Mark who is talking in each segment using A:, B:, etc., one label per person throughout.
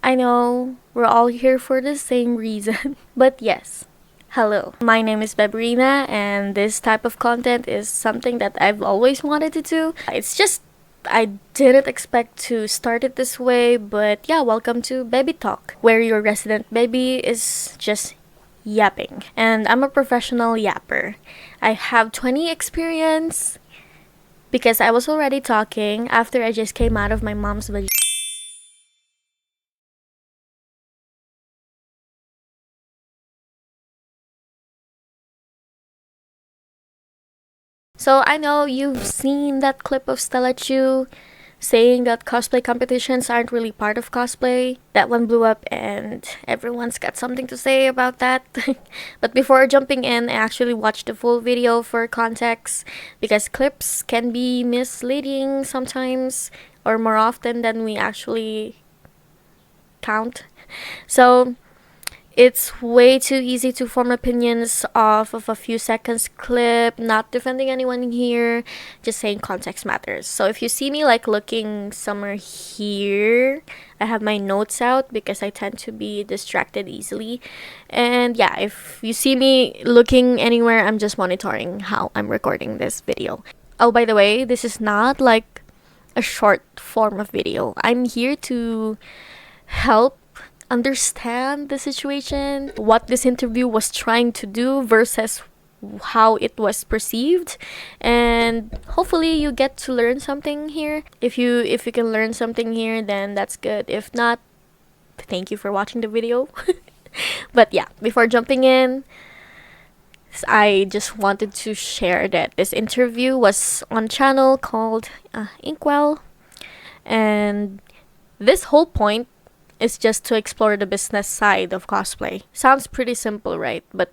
A: I know we're all here for the same reason, but yes. Hello, my name is Bebrina, and this type of content is something that I've always wanted to do. It's just I didn't expect to start it this way, but yeah, welcome to BebiTalk, where your resident baby is just yapping. And I'm a professional yapper. I have 20 experience because I was already talking after I just came out of my mom's vagina. So I know you've seen that clip of Stella Chuu saying that cosplay competitions aren't really part of cosplay. That one blew up and everyone's got something to say about that. But before jumping in, I actually watched the full video for context because clips can be misleading sometimes or more often than we actually count. So it's way too easy to form opinions off of a few seconds clip. Not defending anyone here, just saying context matters. So if you see me like looking somewhere here, I have my notes out because I tend to be distracted easily. And yeah, if you see me looking anywhere, I'm just monitoring how I'm recording this video. Oh, by the way, this is not like a short form of video. I'm here to help understand the situation, what this interview was trying to do versus how it was perceived, and hopefully you get to learn something here. If you can learn something here, then that's good. If not, thank you for watching the video. But yeah, before jumping in, I just wanted to share that this interview was on a channel called Inkwell, and this whole point is just to explore the business side of cosplay. Sounds pretty simple, right? But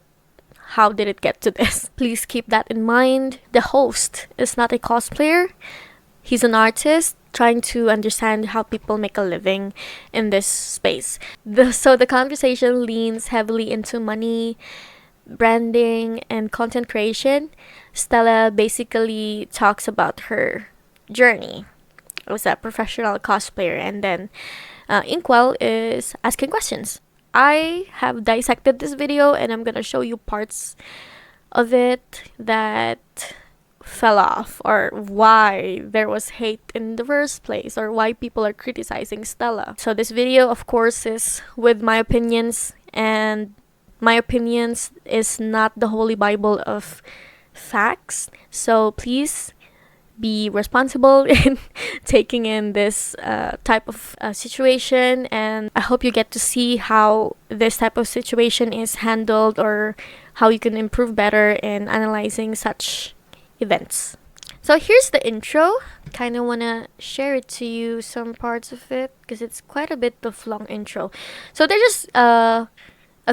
A: how did it get to this? Please keep that in mind. The host is not a cosplayer. He's an artist trying to understand how people make a living in this space. So the conversation leans heavily into money, branding, and content creation. Stella basically talks about her journey as a professional cosplayer, and then Inkwell is asking questions. I have dissected this video and I'm gonna show you parts of it that fell off, or why there was hate in the first place, or why people are criticizing Stella. So this video, of course, is with my opinions, and my opinions is not the holy bible of facts. So please be responsible in taking in this type of situation, and I hope you get to see how this type of situation is handled or how you can improve better in analyzing such events. So here's the intro. Kind of want to share it to you, some parts of it, because it's quite a bit of long intro. So they're just a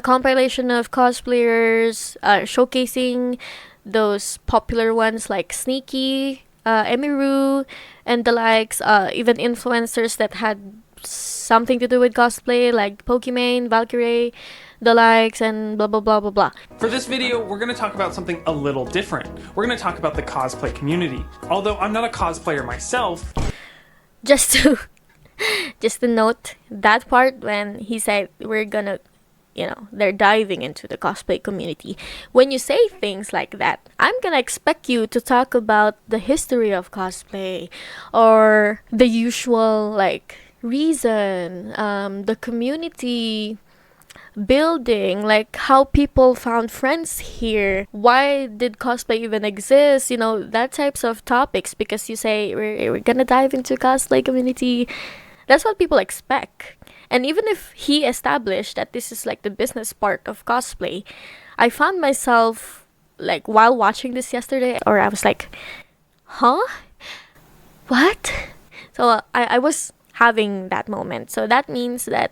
A: compilation of cosplayers showcasing those popular ones like Sneaky, Emiru, and the likes, even influencers that had something to do with cosplay like Pokimane, Valkyrie, the likes, and blah blah blah blah blah.
B: For this video, we're going to talk about something a little different. We're going to talk about the cosplay community. Although I'm not a cosplayer myself.
A: Just to note that part when he said we're gonna, they're diving into the cosplay community. When you say things like that, I'm gonna expect you to talk about the history of cosplay, or the usual like reason, the community building, like how people found friends here, why did cosplay even exist, that types of topics, because you say we're gonna dive into cosplay community. That's what people expect. And even if he established that this is like the business part of cosplay, I found myself like while watching this yesterday, or I was like, huh? What? So I was having that moment. So that means that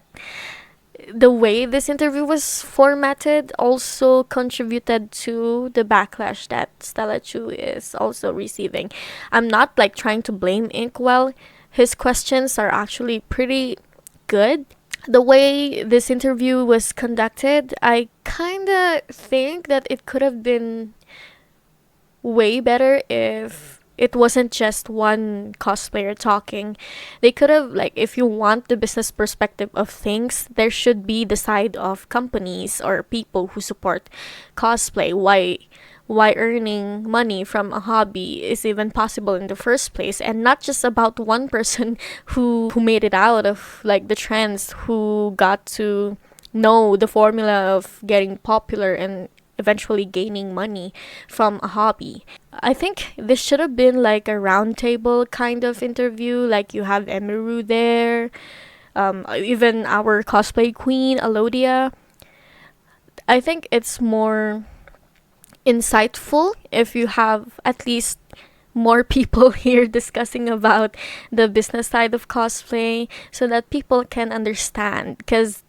A: the way this interview was formatted also contributed to the backlash that Stella Chuu is also receiving. I'm not like trying to blame Inkwell. His questions are actually pretty good. The way this interview was conducted, I kind of think that it could have been way better if it wasn't just one cosplayer talking. They could have, like, if you want the business perspective of things, there should be the side of companies or people who support cosplay. Why earning money from a hobby is even possible in the first place, and not just about one person who made it out of like the trends, who got to know the formula of getting popular and eventually gaining money from a hobby. I think this should have been like a roundtable kind of interview, like you have Emiru there, even our cosplay queen Alodia. I think it's more insightful if you have at least more people here discussing about the business side of cosplay so that people can understand, because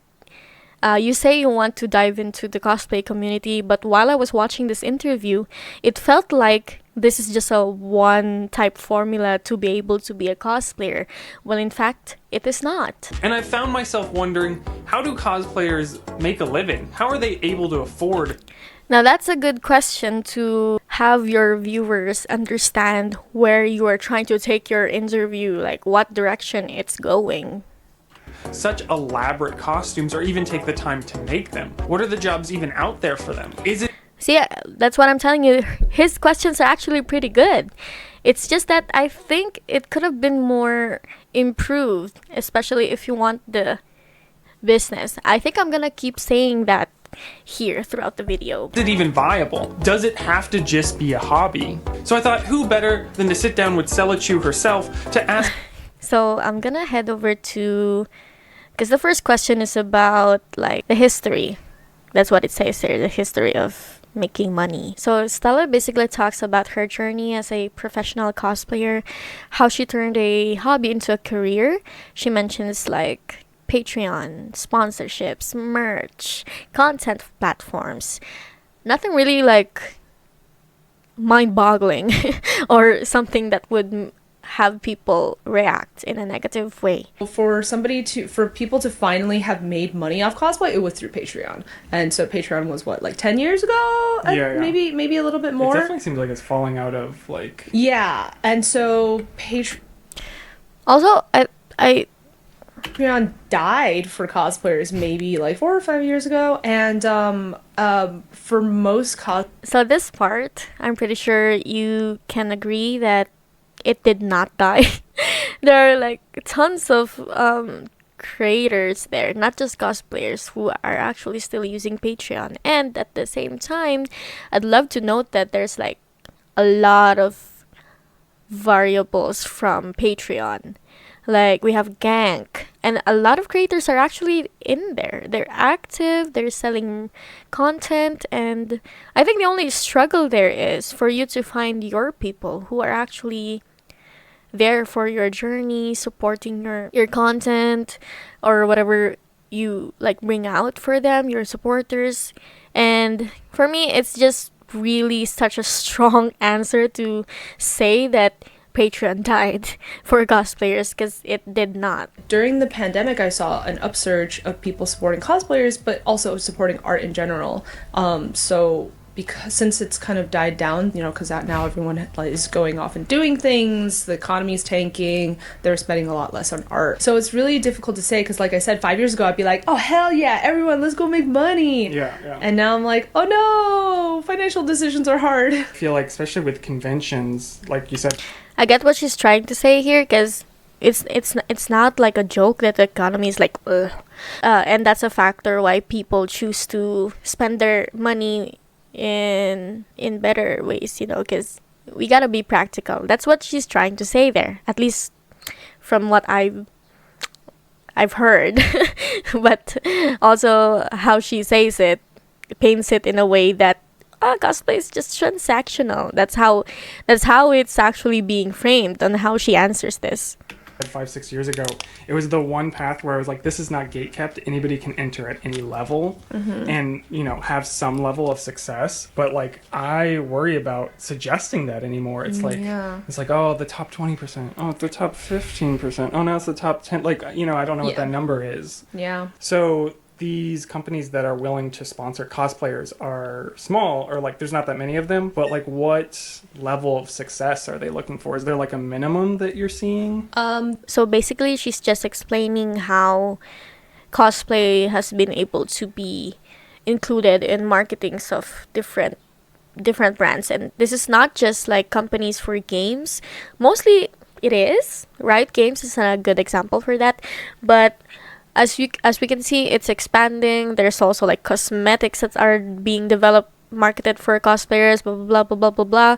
A: you say you want to dive into the cosplay community, but while I was watching this interview, it felt like this is just a one type formula to be able to be a cosplayer. Well, in fact, it is not.
B: And I found myself wondering, how do cosplayers make a living? How are they able to afford?
A: Now, that's a good question to have your viewers understand where you are trying to take your interview, like what direction it's going.
B: Such elaborate costumes, or even take the time to make them? What are the jobs even out there for them? Is it...
A: See, that's what I'm telling you. His questions are actually pretty good. It's just that I think it could have been more improved, especially if you want the business. I think I'm gonna keep saying that here throughout the video.
B: Is it even viable? Does it have to just be a hobby? So I thought, who better than to sit down with Stella Chuu herself to ask...
A: So I'm gonna head over to... because the first question is about like the history. That's what it says there, the history of making money. So Stella basically talks about her journey as a professional cosplayer, how she turned a hobby into a career. She mentions like Patreon, sponsorships, merch, content platforms. Nothing really like mind-boggling or something that would have people react in a negative way.
C: For people to finally have made money off cosplay, it was through Patreon. And so Patreon was what, like 10 years ago?
B: Yeah.
C: Maybe a little bit more.
B: It definitely seems like it's falling out of like...
C: Yeah, and so
A: Also, I
C: Patreon died for cosplayers maybe like 4 or 5 years ago, and for most
A: so this part, I'm pretty sure you can agree that it did not die. There are like tons of creators there, not just cosplayers, who are actually still using Patreon. And at the same time, I'd love to note that there's like a lot of variables from Patreon. Like we have Gank, and a lot of creators are actually in there. They're active, they're selling content, and I think the only struggle there is for you to find your people who are actually there for your journey, supporting your content or whatever you like bring out for them, your supporters. And for me, it's just really such a strong answer to say that Patreon died for cosplayers, because it did not.
C: During the pandemic, I saw an upsurge of people supporting cosplayers, but also supporting art in general. So because since it's kind of died down, because now everyone is going off and doing things, the economy's tanking, they're spending a lot less on art. So it's really difficult to say, because like I said, 5 years ago, I'd be like, oh, hell yeah, everyone, let's go make money.
B: Yeah.
C: And now I'm like, oh no, financial decisions are hard.
B: I feel like, especially with conventions, like you said...
A: I get what she's trying to say here, because it's not like a joke that the economy is like, ugh. And that's a factor why people choose to spend their money in better ways, because we gotta be practical. That's what she's trying to say there, at least from what I've heard. But also how she says it paints it in a way that cosplay is just transactional. That's how it's actually being framed, and how she answers this.
B: 5-6 years ago, it was the one path where I was like, this is not gatekept. Anybody can enter at any level and have some level of success. But like, I worry about suggesting that anymore. It's like it's like, oh, the top 20%, oh, the top 15%, oh, now it's the top 10. Like, I don't know what that number is.
C: Yeah.
B: So these companies that are willing to sponsor cosplayers are small, or like there's not that many of them, but like what level of success are they looking for? Is there like a minimum that you're seeing?
A: So basically, she's just explaining how cosplay has been able to be included in marketings of different brands, and this is not just like companies for games. Mostly it is, right? Games is a good example for that, but as we can see, it's expanding. There's also like cosmetics that are being developed, marketed for cosplayers, blah blah blah blah blah blah.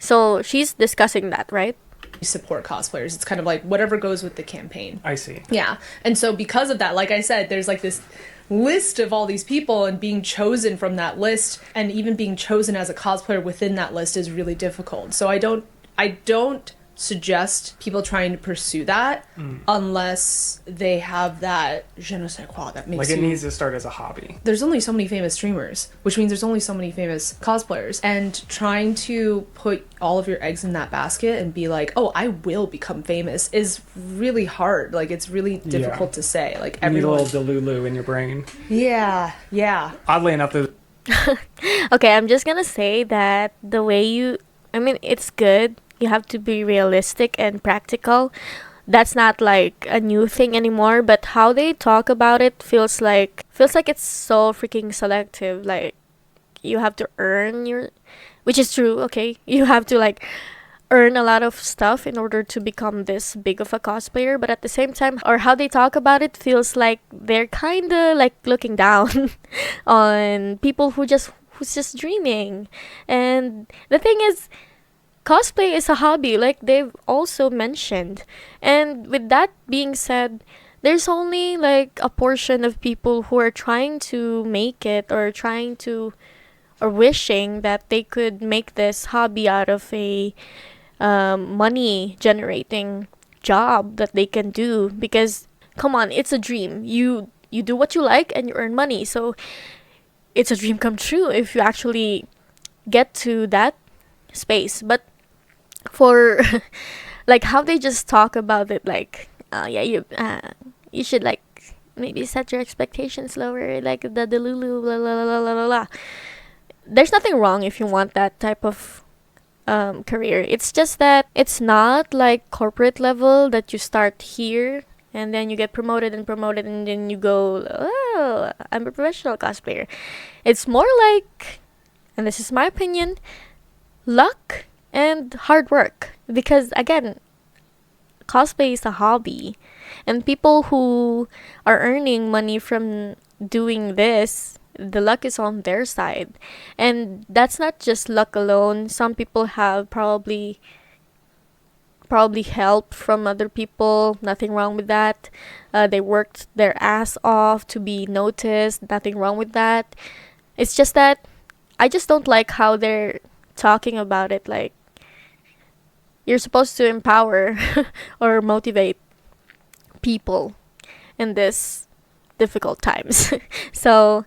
A: So she's discussing that, right?
C: Support cosplayers. It's kind of like whatever goes with the campaign.
B: I see.
C: Yeah. And so because of that, like I said, there's like this list of all these people, and being chosen from that list and even being chosen as a cosplayer within that list is really difficult. So I don't suggest people trying to pursue that unless they have that je ne sais quoi that makes
B: Like it needs to start as a hobby.
C: There's only so many famous streamers, which means there's only so many famous cosplayers, and trying to put all of your eggs in that basket and be like, oh, I will become famous is really hard. Like it's really difficult to say. Like
B: You need a
C: everyone.
B: little Delulu in your brain.
C: Yeah.
B: Oddly enough, the
A: Okay, I'm just gonna say that the way I mean, it's good. You have to be realistic and practical. That's not like a new thing anymore, but how they talk about it feels like it's so freaking selective. Like you have to earn your, which is true, okay? You have to like earn a lot of stuff in order to become this big of a cosplayer, but at the same time, or how they talk about it feels like they're kind of like looking down on people who's just dreaming. And the thing is, cosplay is a hobby, like they've also mentioned. And with that being said, there's only like a portion of people who are trying to make it, or or wishing that they could make this hobby out of a money generating job that they can do. Because come on, it's a dream. You do what you like and you earn money. So it's a dream come true if you actually get to that space. But for like how they just talk about it, like yeah, you should like maybe set your expectations lower, like the Lulu, blah blah blah blah blah blah. There's nothing wrong if you want that type of career. It's just that it's not like corporate level that you start here and then you get promoted and then you go, oh, I'm a professional cosplayer. It's more like, and this is my opinion, luck and hard work. Because again, cosplay is a hobby, and people who are earning money from doing this, the luck is on their side. And that's not just luck alone. Some people have probably help from other people. Nothing wrong with that. They worked their ass off to be noticed. Nothing wrong with that. It's just that I just don't like how they're talking about it. Like, you're supposed to empower or motivate people in this difficult times. So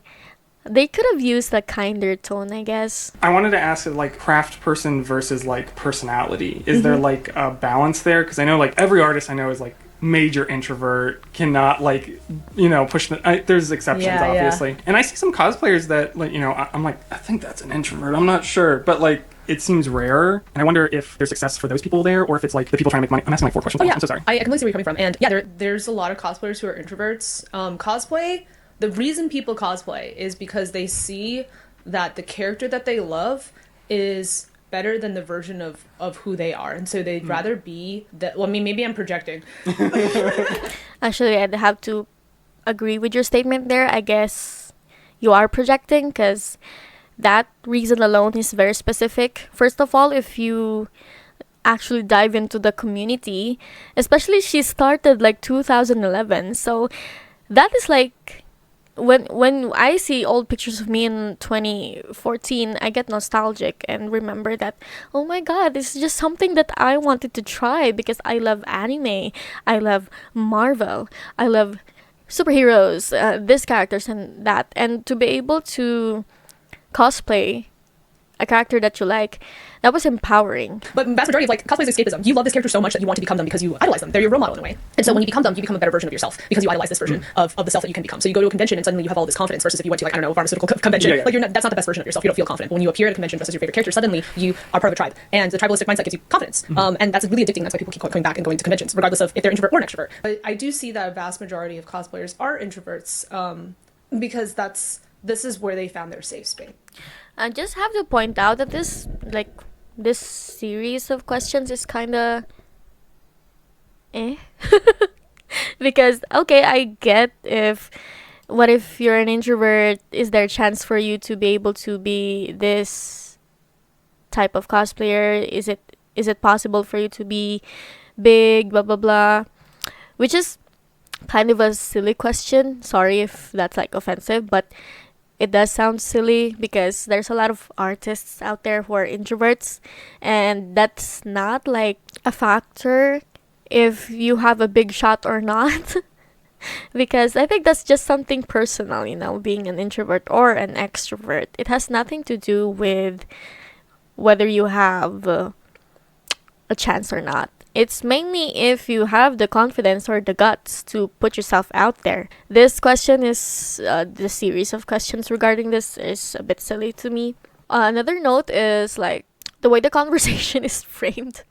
A: they could have used a kinder tone, I guess.
B: I wanted to ask, like, craft person versus like personality. Is there like a balance there? Because I know like every artist I know is like major introvert, cannot like, you know, push there's exceptions,
C: Yeah,
B: obviously. And I see some cosplayers that, like, you know, I'm like, I think that's an introvert, I'm not sure, but like it seems rarer, and I wonder if there's success for those people there, or if it's like the people trying to make money. I'm asking like 4 questions.
C: Oh, yeah.
B: I'm so sorry.
C: I completely see where you're coming from. And yeah, there's a lot of cosplayers who are introverts. Cosplay, the reason people cosplay is because they see that the character that they love is better than the version of who they are. And so they'd rather be that. Well, I mean, maybe I'm projecting.
A: Actually, I'd have to agree with your statement there. I guess you are projecting, because that reason alone is very specific. First of all, if you actually dive into the community, especially she started like 2011, so that is like when I see old pictures of me in 2014, I get nostalgic and remember that, oh my god, this is just something that I wanted to try because I love anime, I love Marvel, I love superheroes, this characters and that. And to be able to cosplay a character that you like, that was empowering.
C: But vast majority of like cosplay is escapism. You love this character so much that you want to become them because you idolize them. They're your role model in a way. And so when you become them, you become a better version of yourself because you idolize this version of the self that you can become. So you go to a convention and suddenly you have all this confidence versus if you went to like, I don't know, a pharmaceutical convention. Like that's not the best version of yourself. You don't feel confident. But when you appear at a convention dressed as your favorite character, suddenly you are part of a tribe. And the tribalistic mindset gives you confidence. And that's really addicting. That's why people keep coming back and going to conventions, regardless of if they're introvert or an extrovert. But I do see that a vast majority of cosplayers are introverts because this is where they found their safe space.
A: I just have to point out that this series of questions is kind of because okay, I get what if you're an introvert, is there a chance for you to be able to be this type of cosplayer? Is it possible for you to be big, blah blah blah, which is kind of a silly question. Sorry if that's like offensive, but it does sound silly because there's a lot of artists out there who are introverts, and that's not like a factor if you have a big shot or not. Because I think that's just something personal, being an introvert or an extrovert. It has nothing to do with whether you have a chance or not. It's mainly if you have the confidence or the guts to put yourself out there. This question is, the series of questions regarding this is a bit silly to me. Another note is like the way the conversation is framed.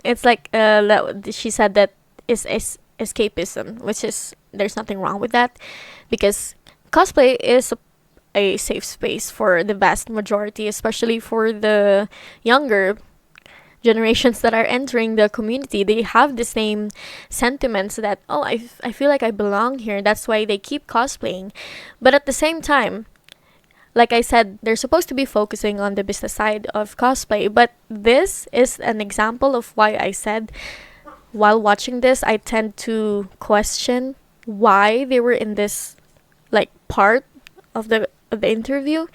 A: It's like she said that is escapism, which is, there's nothing wrong with that because cosplay is a safe space for the vast majority, especially for the younger generations that are entering the community. They have the same sentiments that, oh, I feel like I belong here. That's why they keep cosplaying. But at the same time, like I said, they're supposed to be focusing on the business side of cosplay. But this is an example of why I said, while watching this, I tend to question why they were in this like part of the interview,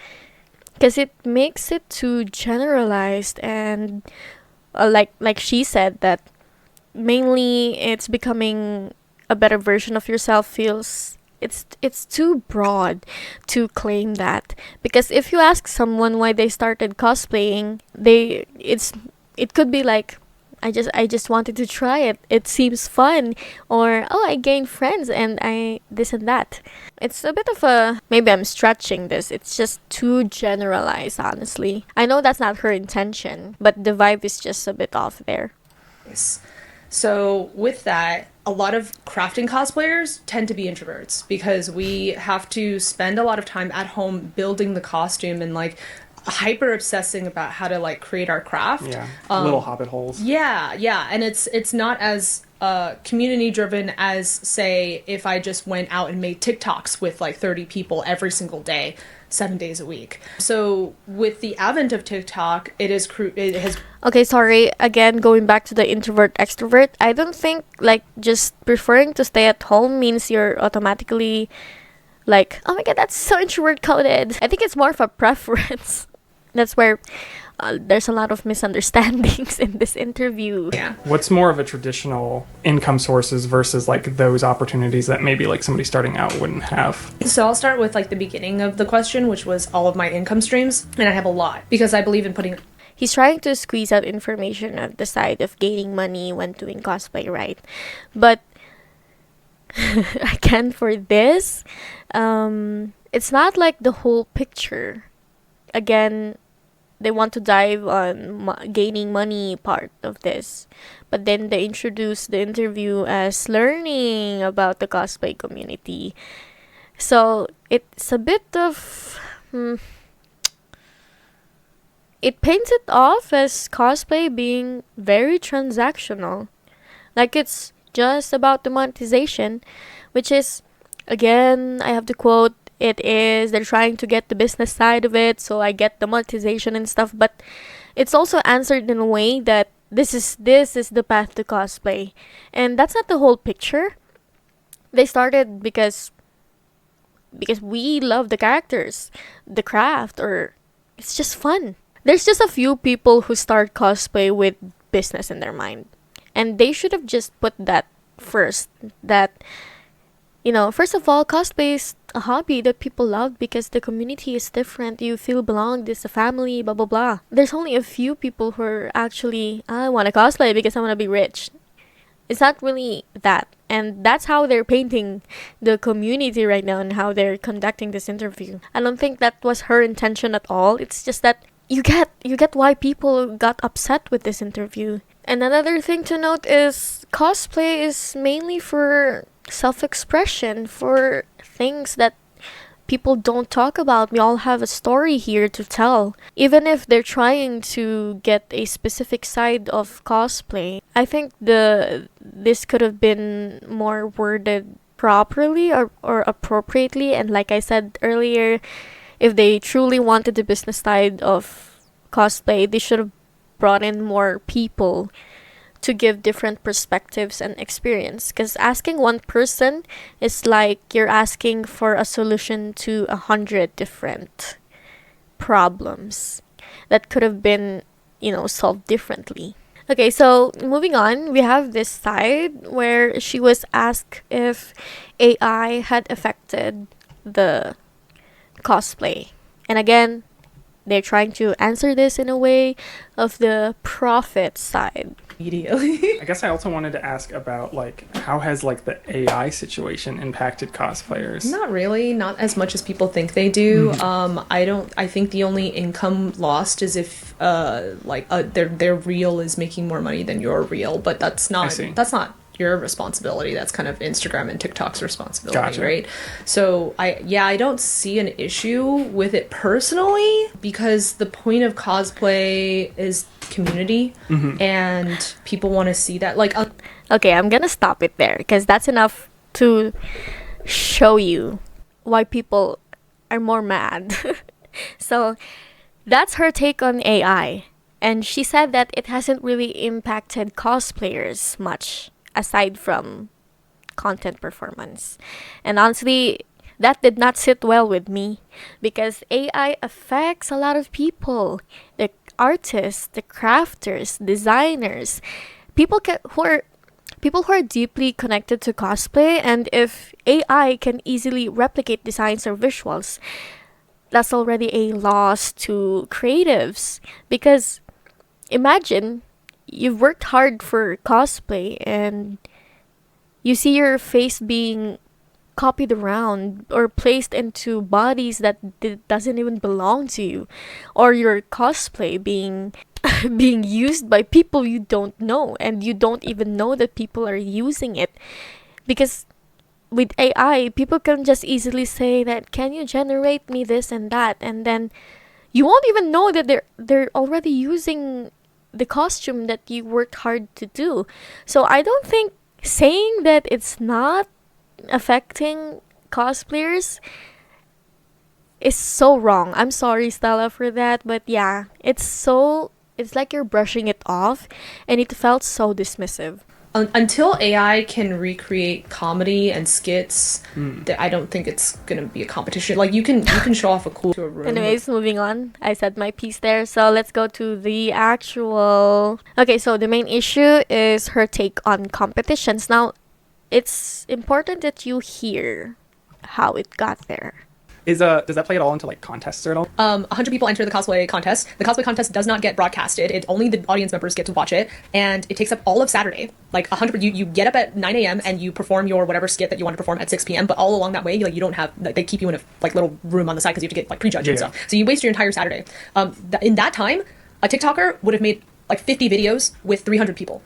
A: because it makes it too generalized and like she said that mainly it's becoming a better version of yourself feels it's too broad to claim that, because if you ask someone why they started cosplaying, it could be like, I just wanted to try it. It seems fun, or oh, I gained friends and I this and that. It's a bit of a, maybe I'm stretching this. It's just too generalized, honestly. I know that's not her intention, but the vibe is just a bit off there.
C: Yes. So with that, a lot of crafting cosplayers tend to be introverts because we have to spend a lot of time at home building the costume and like hyper obsessing about how to like create our craft.
B: Yeah, little hobbit holes.
C: Yeah, and it's not as community driven as, say, if I just went out and made TikToks with like 30 people every single day, 7 days a week. So with the advent of TikTok, it has.
A: Okay, sorry. Again, going back to the introvert extrovert, I don't think like just preferring to stay at home means you're automatically like, oh my god, that's so introvert coded. I think it's more of a preference. That's where there's a lot of misunderstandings in this interview.
C: Yeah.
B: What's more of a traditional income sources versus like those opportunities that maybe like somebody starting out wouldn't have?
C: So I'll start with like the beginning of the question, which was all of my income streams, and I have a lot because I believe in putting.
A: He's trying to squeeze out information on the side of gaining money when doing cosplay, right? But again, for this, it's not like the whole picture. Again, they want to dive on gaining money part of this, but then they introduce the interview as learning about the cosplay community. So it's a bit of it paints it off as cosplay being very transactional, like it's just about the monetization, which is, again, I have to quote, it is, they're trying to get the business side of it, so I get the monetization and stuff, but it's also answered in a way that this is the path to cosplay, and that's not the whole picture. They started because we love the characters, the craft, or it's just fun. There's just a few people who start cosplay with business in their mind, and they should have just put that first, that First of all, cosplay is a hobby that people love because the community is different. You feel belonged, it's a family, blah blah blah. There's only a few people who are actually, I want to cosplay because I want to be rich. It's not really that. And that's how they're painting the community right now and how they're conducting this interview. I don't think that was her intention at all. It's just that you get why people got upset with this interview. And another thing to note is cosplay is mainly for self-expression, for things that people don't talk about. We all have a story here to tell. Even if they're trying to get a specific side of cosplay, I think this could have been more worded properly or appropriately. And like I said earlier, if they truly wanted the business side of cosplay, they should have brought in more people to give different perspectives and experience. Because asking one person is like you're asking for a solution to 100 different problems that could have been, solved differently. Okay, so moving on, we have this side where she was asked if AI had affected the cosplay. And again, they're trying to answer this in a way of the profit side.
C: Immediately.
B: I guess I also wanted to ask about how has the AI situation impacted cosplayers?
C: Not really, not as much as people think they do. I think the only income lost is if their reel is making more money than your reel, but that's not your responsibility. That's kind of Instagram and TikTok's responsibility. Gotcha. Right? So I don't see an issue with it personally, because the point of cosplay is community, and people want to see that.
A: Okay, I'm gonna stop it there because that's enough to show you why people are more mad. So that's her take on AI, and she said that it hasn't really impacted cosplayers much aside from content performance. And honestly, that did not sit well with me because AI affects a lot of people. The artists, the crafters, designers, people who are deeply connected to cosplay, and if AI can easily replicate designs or visuals, that's already a loss to creatives. Because imagine you've worked hard for cosplay and you see your face being copied around or placed into bodies that doesn't even belong to you, or your cosplay being being used by people you don't know, and you don't even know that people are using it. Because with AI, people can just easily say that, can you generate me this and that, and then you won't even know that they're already using the costume that you worked hard to do. So I don't think saying that it's not affecting cosplayers is so wrong. I'm sorry, Stella, for that, but yeah, it's like you're brushing it off, and it felt so dismissive.
C: Until AI can recreate comedy and skits, I don't think it's gonna be a competition. You can show off a cool to a room.
A: Anyways, moving on. I said my piece there, so let's go to the actual. Okay, so the main issue is her take on competitions. Now, it's important that you hear how it got there.
B: Does that play at all into contests or at all?
C: 100 people enter the cosplay contest. The cosplay contest does not get broadcasted. Only the audience members get to watch it, and it takes up all of Saturday. 100, you get up at 9 a.m. and you perform your whatever skit that you want to perform at 6 p.m. But all along that way, you don't have, they keep you in a little room on the side because you have to get prejudged and stuff. So you waste your entire Saturday. In that time, a TikToker would have made 50 videos with 300 people.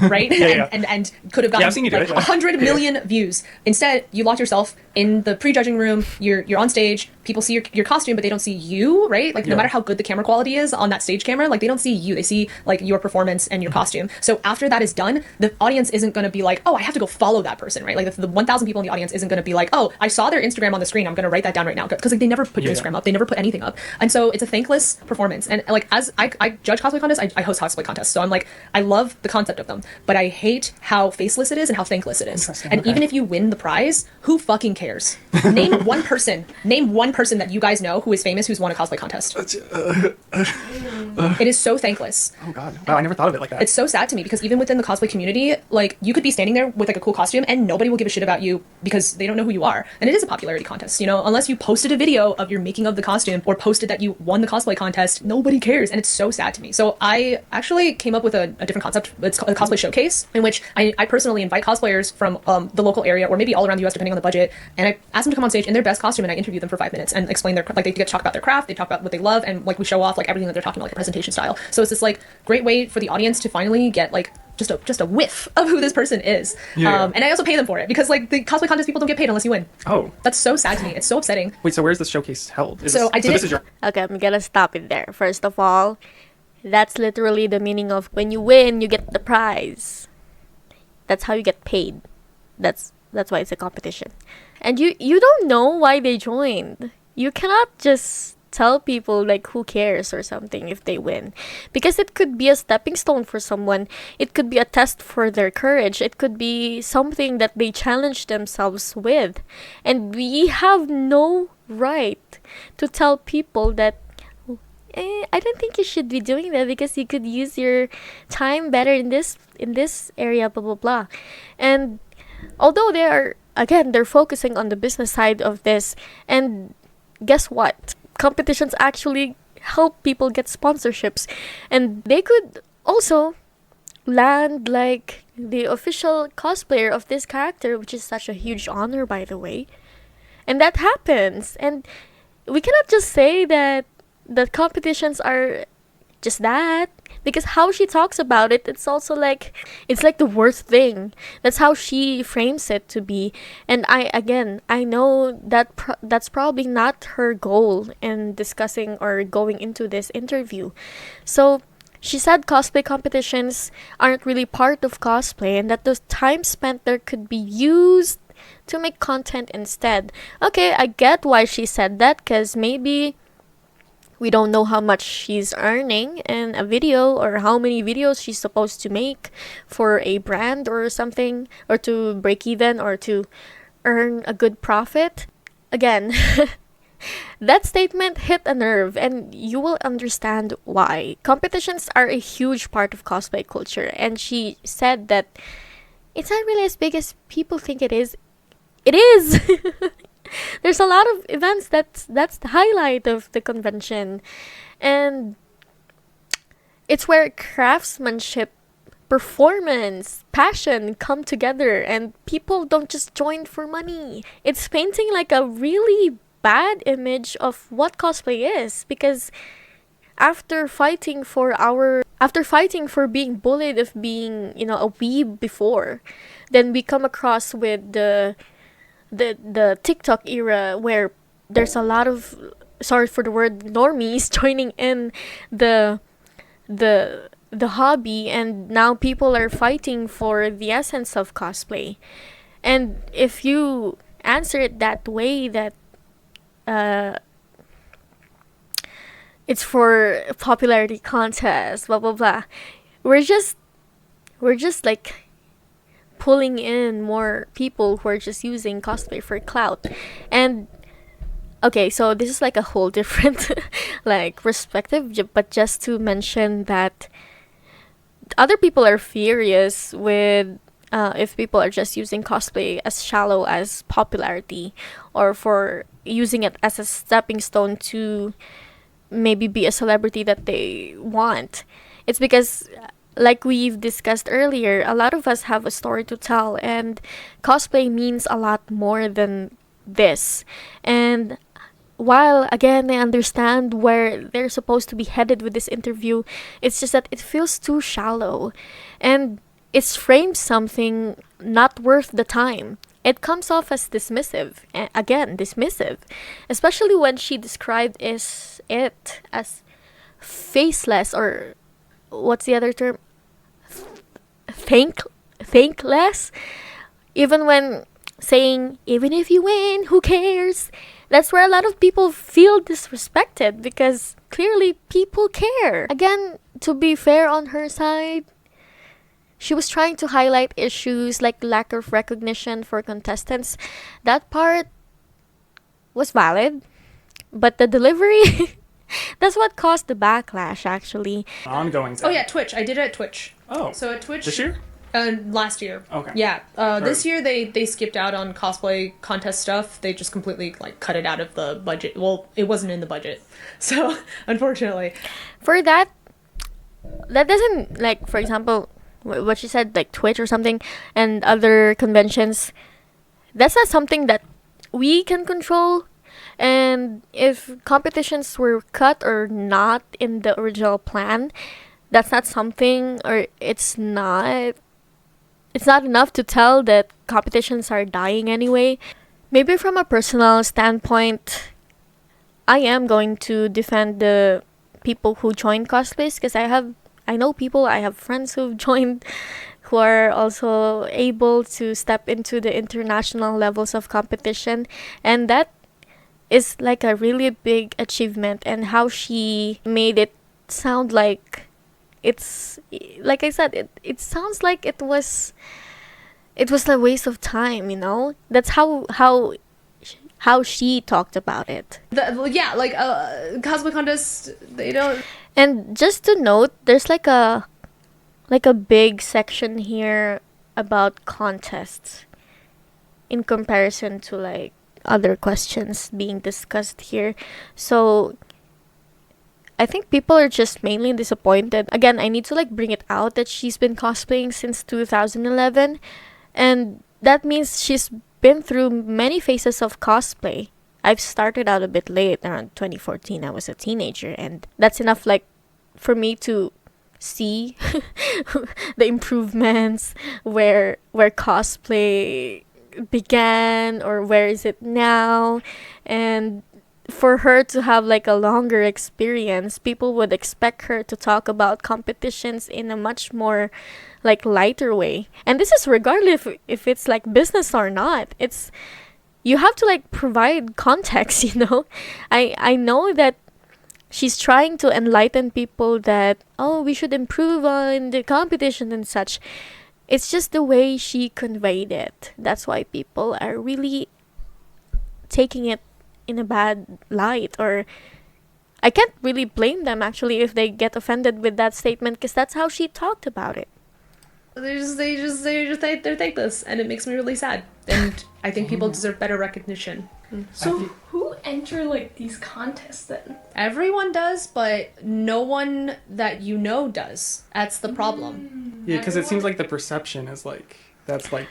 C: Right? And could have gotten 100 million views. Instead, you locked yourself in the prejudging room. You're on stage. People see your costume, but they don't see you, right? No matter how good the camera quality is on that stage camera, they don't see you. They see your performance and your costume. So after that is done, the audience isn't going to be oh, I have to go follow that person, right? The 1,000 people in the audience isn't going to be oh, I saw their Instagram on the screen, I'm going to write that down right now, because they never put your Instagram up. They never put anything up. And so it's a thankless performance. And as I judge cosplay contests, I host cosplay contests. So I'm I love the concept of them, but I hate how faceless it is and how thankless it is. And even if you win the prize, who fucking cares? Name one person that you guys know who is famous who's won a cosplay contest. It is so thankless.
B: Oh god. Wow, I never thought of it like that.
C: It's so sad to me because even within the cosplay community, like you could be standing there with like a cool costume and nobody will give a shit about you because they don't know who you are. And it is a popularity contest, you know, unless you posted a video of your making of the costume or posted that you won the cosplay contest, nobody cares. And it's so sad to me. So I actually came up with a different concept. It's called a cosplay showcase, in which I personally invite cosplayers from the local area or maybe all around the US depending on the budget. And I ask them to come on stage in their best costume and I interview them for 5 minutes and explain their, like they get to talk about their craft, they talk about what they love, and like we show off like everything that they're talking about, like a presentation style. So it's this like great way for the audience to finally get like just a whiff of who this person is.
B: Yeah.
C: And I also pay them for it because like the cosplay contest people don't get paid unless you win.
B: Oh.
C: That's so sad to me. It's so upsetting.
B: Wait, so where's the showcase held?
C: So I did
B: this
C: it-
B: is your
A: Okay, I'm gonna stop it there. First of all, that's literally the meaning of when you win, you get the prize. That's how you get paid. That's why it's a competition. And you don't know why they joined. You cannot just tell people like who cares or something if they win, because it could be a stepping stone for someone. It could be a test for their courage. It could be something that they challenge themselves with, and we have no right to tell people that I don't think you should be doing that because you could use your time better in this area, blah blah blah. And although they're focusing on the business side of this, and guess what, competitions actually help people get sponsorships, and they could also land like the official cosplayer of this character, which is such a huge honor, by the way. And that happens, and we cannot just say that the competitions are just that, because how she talks about it, it's also like it's like the worst thing. That's how she frames it to be. And I know that that's probably not her goal in discussing or going into this interview. So she said cosplay competitions aren't really part of cosplay, and that the time spent there could be used to make content instead. Okay, I get why she said that, because maybe we don't know how much she's earning in a video or how many videos she's supposed to make for a brand or something, or to break even or to earn a good profit. Again, that statement hit a nerve, and you will understand why. Competitions are a huge part of cosplay culture, and she said that it's not really as big as people think it is. It is! There's a lot of events that's the highlight of the convention, and it's where craftsmanship, performance, passion come together, and people don't just join for money. It's painting like a really bad image of what cosplay is, because after fighting for being bullied of being, you know, a weeb before, then we come across with the TikTok era, where there's a lot of, sorry for the word, normies joining in the hobby, and now people are fighting for the essence of cosplay. And if you answer it that way, that it's for popularity contest, blah blah blah, we're just like pulling in more people who are just using cosplay for clout. And okay, so this is like a whole different like perspective, but just to mention that other people are furious with if people are just using cosplay as shallow as popularity, or for using it as a stepping stone to maybe be a celebrity that they want. It's because, like we've discussed earlier, a lot of us have a story to tell, and cosplay means a lot more than this. And while, again, I understand where they're supposed to be headed with this interview, it's just that it feels too shallow, and it's framed something not worth the time. It comes off as dismissive. Again, dismissive. Especially when she described it as faceless, or what's the other term? Thankless. Even when saying, even if you win, who cares? That's where a lot of people feel disrespected, because clearly people care. Again, to be fair on her side, she was trying to highlight issues like lack of recognition for contestants. That part was valid, but the delivery That's what caused the backlash, actually.
B: Ongoing thing.
C: Oh yeah, Twitch. I did it at Twitch.
B: Oh.
C: So at Twitch
B: This year?
C: last year.
B: Okay.
C: Yeah. This year they skipped out on cosplay contest stuff. They just completely like cut it out of the budget. Well, it wasn't in the budget. So, unfortunately.
A: For that doesn't, like, for example, what she said, like Twitch or something, and other conventions, that's not something that we can control. And if competitions were cut or not in the original plan, that's not something, or it's not enough to tell that competitions are dying anyway. Maybe from a personal standpoint, I am going to defend the people who join cosplays, because I know people, I have friends who've joined, who are also able to step into the international levels of competition, and that is like a really big achievement. And how she made it sound like it's, like I said, it sounds like it was a waste of time, that's how she talked about it.
C: Cosplay contest, they don't.
A: And just to note, there's like a big section here about contests in comparison to like other questions being discussed here. So I think people are just mainly disappointed. Again, I need to like bring it out that she's been cosplaying since 2011, and that means she's been through many phases of cosplay. I've started out a bit late, around 2014. I was a teenager, and that's enough like for me to see the improvements, where cosplay began or where is it now. And for her to have like a longer experience, people would expect her to talk about competitions in a much more like lighter way. And this is regardless if it's like business or not. It's, you have to like provide context, I know that she's trying to enlighten people that, oh, we should improve on the competition and such. It's just the way she conveyed it. That's why people are really taking it in a bad light. Or I can't really blame them actually if they get offended with that statement, because that's how she talked about it.
C: They're thankless, and it makes me really sad. And I think people deserve better recognition.
D: So who enter like these contests then?
C: Everyone does, but no one that you know does. That's the problem.
B: Yeah, because it seems like the perception is like, that's like,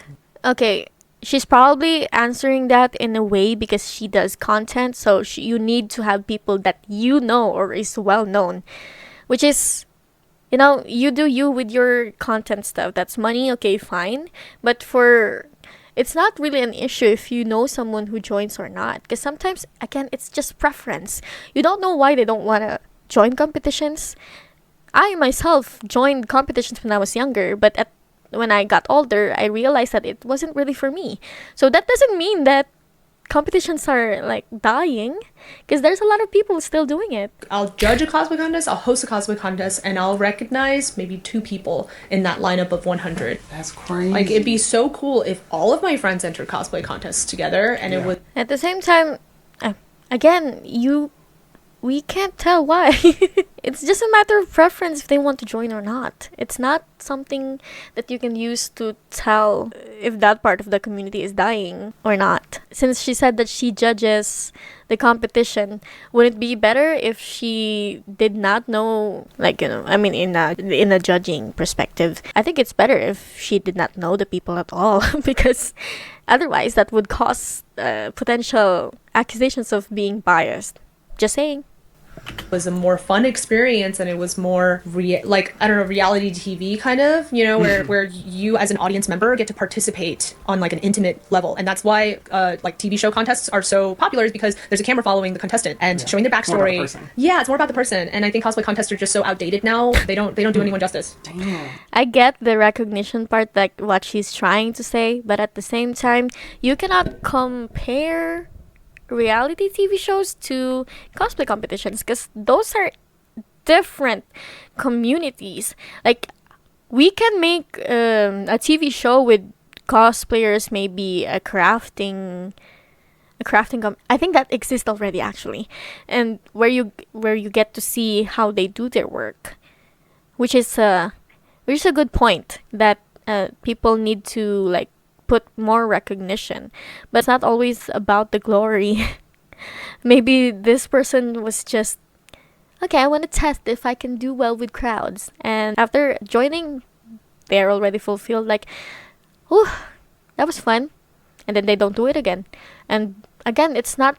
A: Okay, she's probably answering that in a way because she does content, so you need to have people that you know or is well known, which is, you do you with your content stuff. That's money, okay, fine. But it's not really an issue if you know someone who joins or not, because sometimes, again, it's just preference. You don't know why they don't want to join competitions. I myself joined competitions when I was younger, but when I got older, I realized that it wasn't really for me. So that doesn't mean that competitions are like dying, because there's a lot of people still doing it.
C: I'll judge a cosplay contest, I'll host a cosplay contest, and I'll recognize maybe 2 people in that lineup of 100.
B: that's crazy.
C: Like, it'd be so cool if all of my friends entered cosplay contests together, and it
B: Yeah.
C: would.
A: At the same time, again, we can't tell why. It's just a matter of preference if they want to join or not. It's not something that you can use to tell if that part of the community is dying or not. Since she said that she judges the competition, would it be better if she did not know, like, I mean, in a judging perspective, I think it's better if she did not know the people at all, because otherwise that would cause potential accusations of being biased. Just saying.
C: Was a more fun experience, and it was more reality TV kind of, where you as an audience member get to participate on like an intimate level. And that's why like TV show contests are so popular, is because there's a camera following the contestant and showing their
B: More about the
C: backstory.
B: person.
C: Yeah, it's more about the person. And I think cosplay contests are just so outdated now. They don't do anyone justice.
B: damn.
A: I get the recognition part, like what she's trying to say, but at the same time, you cannot compare reality TV shows to cosplay competitions, because those are different communities. Like, we can make a TV show with cosplayers maybe crafting a crafting I think that exists already actually, and where you get to see how they do their work, which is a good point that people need to like put more recognition, but it's not always about the glory. Maybe this person was just okay. I want to test if I can do well with crowds, and after joining, they're already fulfilled. Like, oh, that was fun, and then they don't do it again. And again, it's not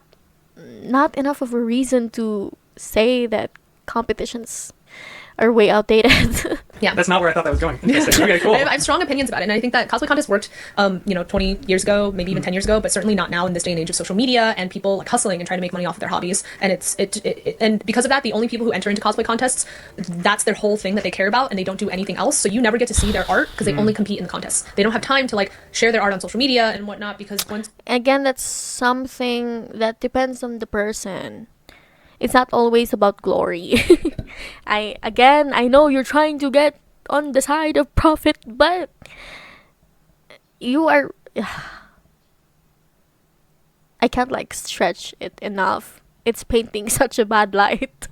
A: enough of a reason to say that competitions are way outdated.
C: Yeah.
B: That's not where I thought that was going. Interesting. Okay, cool.
C: I have strong opinions about it, and I think that cosplay contests worked, 20 years ago, maybe even 10 years ago, but certainly not now in this day and age of social media and people like hustling and trying to make money off of their hobbies. And and because of that, the only people who enter into cosplay contests, that's their whole thing that they care about, and they don't do anything else. So you never get to see their art because they only compete in the contests. They don't have time to like share their art on social media and whatnot because once
A: Again, that's something that depends on the person. It's not always about glory. I know you're trying to get on the side of profit, but you are I can't like stretch it enough. It's painting such a bad light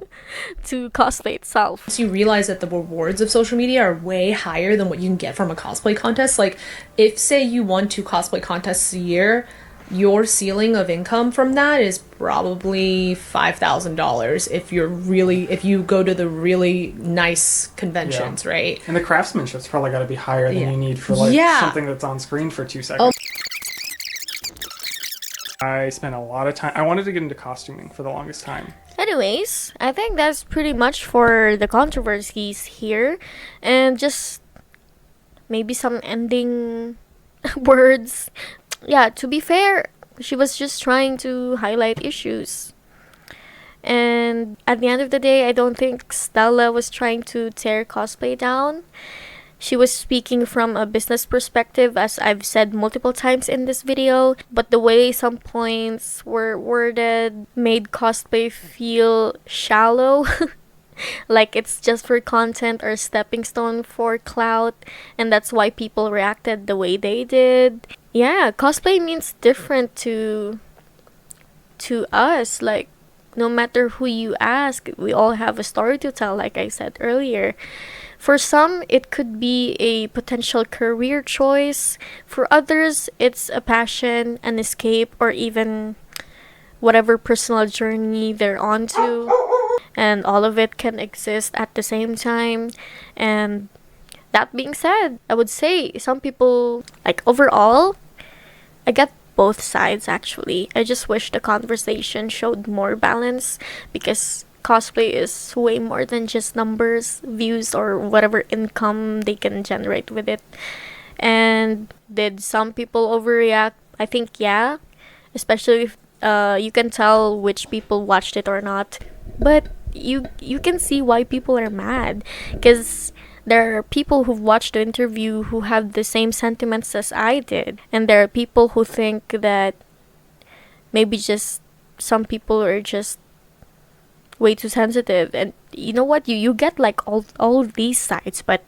A: to cosplay itself.
C: you realize that the rewards of social media are way higher than what you can get from a cosplay contest. Like, if say you won 2 cosplay contests a year, your ceiling of income from that is probably $5,000 if you go to the really nice conventions,
B: Yeah.
C: right?
B: And the craftsmanship's probably got to be higher than
C: Yeah.
B: you need for like
C: Yeah.
B: something that's on screen for 2 seconds. I spent a lot of time. I wanted to get into costuming for the longest time.
A: Anyways, I think that's pretty much for the controversies here, and just maybe some ending words. Yeah, to be fair, she was just trying to highlight issues. And at the end of the day, I don't think Stella was trying to tear cosplay down. She was speaking from a business perspective, as I've said multiple times in this video, but the way some points were worded made cosplay feel shallow. Like it's just for content or stepping stone for clout, and that's why people reacted the way they did. Yeah, cosplay means different to us. Like, no matter who you ask, we all have a story to tell, like I said earlier. For some, it could be a potential career choice. For others, it's a passion, an escape, or even whatever personal journey they're on to. And all of it can exist at the same time. And that being said, I would say some people, like overall, I get both sides actually. I just wish the conversation showed more balance, because cosplay is way more than just numbers, views, or whatever income they can generate with it. And did some people overreact? I think yeah, especially if you can tell which people watched it or not. But you can see why people are mad, because there are people who've watched the interview who have the same sentiments as I did, and there are people who think that maybe just some people are just way too sensitive. And you know what, you get like all these sides, but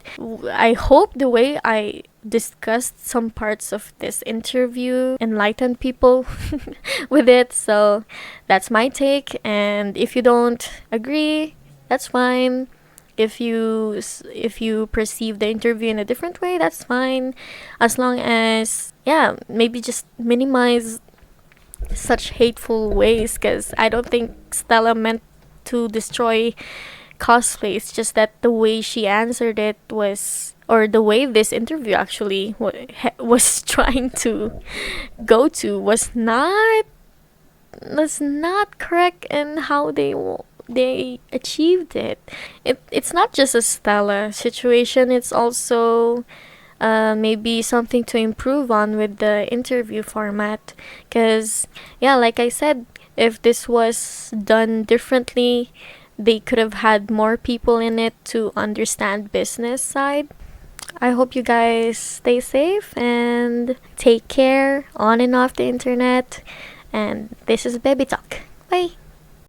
A: I hope the way I discussed some parts of this interview enlightened people with it. So that's my take, and if you don't agree, that's fine. If you perceive the interview in a different way, that's fine, as long as maybe just minimize such hateful ways, because I don't think Stella meant to destroy cosplay. It's just that the way she answered it was, or the way this interview actually was trying to go to, was not correct in how they achieved it. It's not just a Stella situation, it's also maybe something to improve on with the interview format, because like I said, if this was done differently, they could have had more people in it to understand business side. I hope you guys stay safe and take care on and off the internet, and this is BebiTalk. Bye.